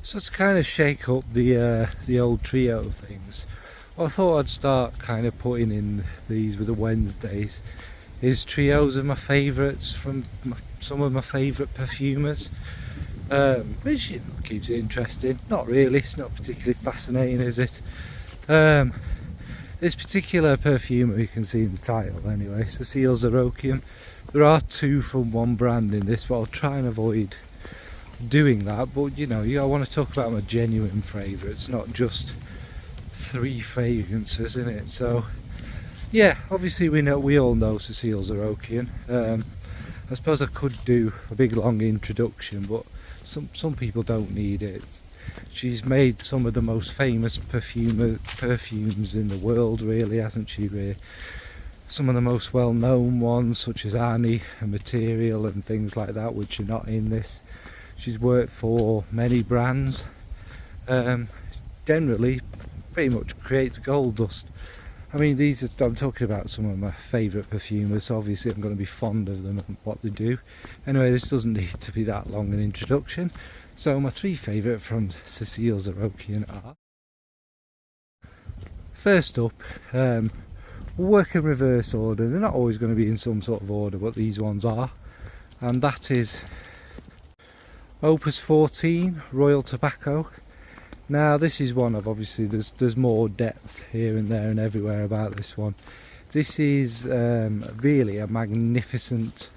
So to kind of shake up the old trio things, I thought I'd start kind of putting in these with the Wednesdays is trios of my favourites from some of my favourite perfumers, which keeps it interesting. Not really, it's not particularly fascinating, is it? This particular perfumer, you can see in the title anyway, Cecile Zarokian. There are two from one brand in this, but I'll try and avoid doing that. But you know, I want to talk about my genuine favourites, not just 3 fragrances in it. So yeah, obviously we all know Cecile Zarokian. I suppose I could do a big long introduction, but some people don't need it. She's made some of the most famous perfumes in the world, really, hasn't she? Really, some of the most well-known ones, such as Annie and Material and things like that, which are not in this. She's worked for many brands. Generally, pretty much creates gold dust. I mean, I'm talking about some of my favourite perfumers, so obviously I'm going to be fond of them and what they do. Anyway, this doesn't need to be that long an introduction. So my 3 favourite from Cecile Zarokian are, first up, we'll work in reverse order. They're not always going to be in some sort of order, but these ones are. And that is Opus 14 Royal Tobacco. Now this is one of, obviously there's more depth here and there and everywhere about this one. This is really a magnificent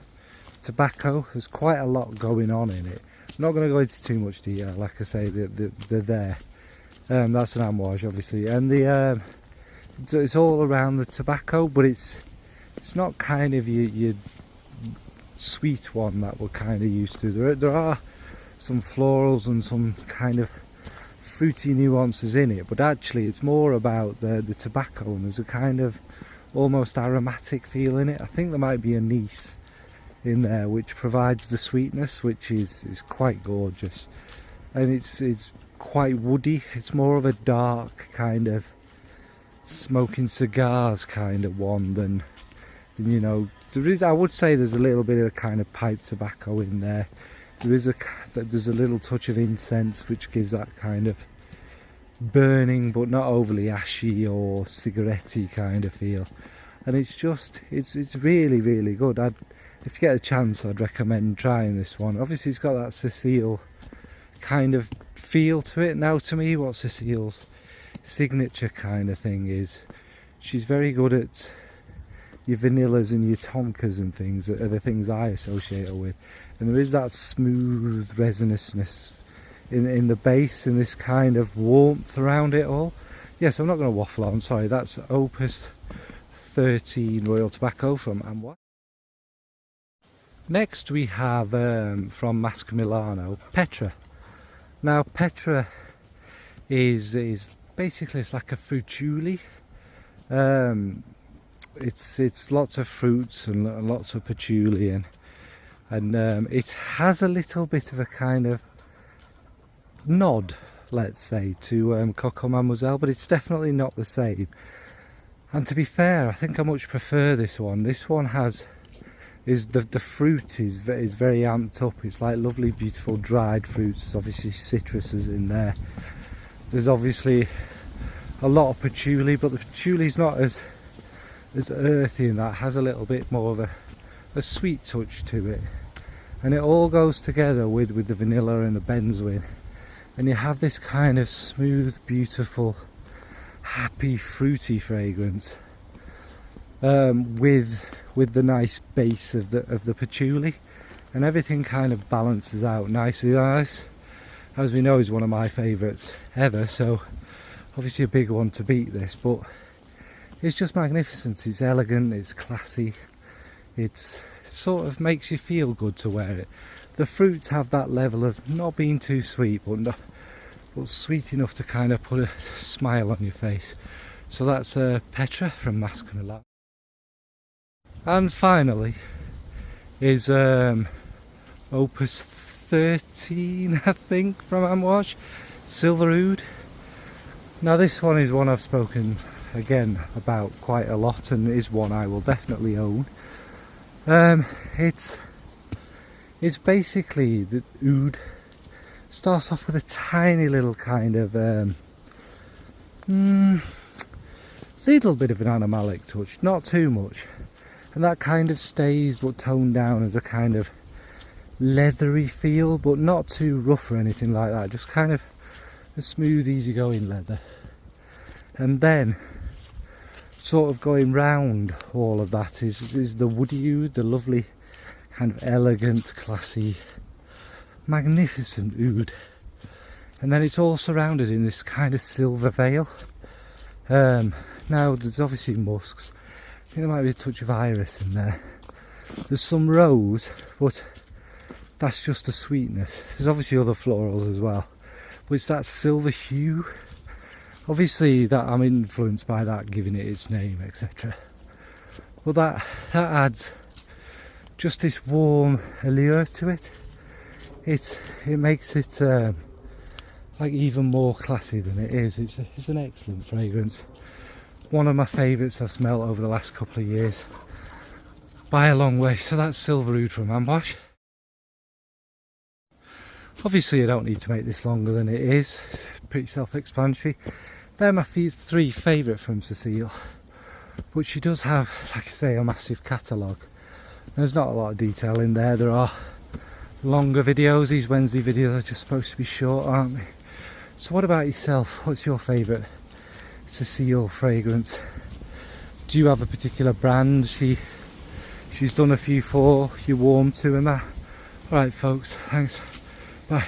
tobacco. There's quite a lot going on in it. I'm not going to go into too much detail, like I say, they're there. That's an amouage, obviously, and it's all around the tobacco, but it's not kind of your sweet one that we're kind of used to. There are some florals and some kind of fruity nuances in it, but actually it's more about the tobacco, and there's a kind of almost aromatic feel in it. I think there might be anise in there which provides the sweetness, which is quite gorgeous, and it's quite woody. It's more of a dark kind of smoking cigars kind of one than you know. I would say there's a little bit of kind of pipe tobacco in there. There's a little touch of incense which gives that kind of burning but not overly ashy or cigarette-y kind of feel, and it's really, really good. If you get a chance, I'd recommend trying this one. Obviously it's got that Cecile kind of feel to it. Now to me, what Cecile's signature kind of thing is, she's very good at your vanillas and your tonkas and things that are the things I associate her with, and there is that smooth resinousness in the base and this kind of warmth around it all. Yes, I'm not going to waffle on, sorry. That's Opus 13 Royal Tobacco from Amouage. Next we have from Masca Milano, Petra. Now Petra is basically, it's like a fruituli. It's lots of fruits and lots of patchouli, and it has a little bit of a kind of nod, let's say, to Coco Mademoiselle, but it's definitely not the same. And to be fair, I think I much prefer this one. This one the fruit is very amped up. It's like lovely, beautiful dried fruits. Obviously citruses in there. There's obviously a lot of patchouli, but the patchouli's not as earthy, and that has a little bit more of a sweet touch to it. And it all goes together with the vanilla and the benzoin, and you have this kind of smooth, beautiful, happy, fruity fragrance with the nice base of the patchouli, and everything kind of balances out nicely. Nice, as we know, is one of my favourites ever, so obviously a big one to beat this, but it's just magnificent. It's elegant, it's classy, it sort of makes you feel good to wear it. The fruits have that level of not being too sweet, but sweet enough to kind of put a smile on your face. So that's Petra from Masca Milano. And finally is Opus 13, I think, from Amouage, Silver Oud. Now this one is one I've spoken again about quite a lot, and is one I will definitely own. It's basically the oud Starts off with a tiny little kind of little bit of an animalic touch, not too much, and that kind of stays but toned down as a kind of leathery feel, but not too rough or anything like that, just kind of a smooth, easygoing leather. And then sort of going round all of that is the woody oud, the lovely kind of elegant, classy, magnificent oud. And then it's all surrounded in this kind of silver veil. Now there's obviously musks. I think there might be a touch of iris in there. There's some rose, but that's just the sweetness. There's obviously other florals as well, but it's that silver hue. Obviously that I'm influenced by that, giving it its name, etc. But that adds just this warm allure to it. It makes it like even more classy than it is. It's an excellent fragrance. One of my favourites I've smelled over the last couple of years by a long way. So that's Silver Oud from Ambosh. Obviously I don't need to make this longer than it is. It's pretty self-explanatory. They're my three favourite from Cecile, but she does have, like I say, a massive catalogue. There's not a lot of detail in there. There are longer videos. These Wednesday videos are just supposed to be short, aren't they? So what about yourself? What's your favourite Cecile fragrance? Do you have a particular brand she's done a few for, you're warm to and that? Alright folks, thanks, bye.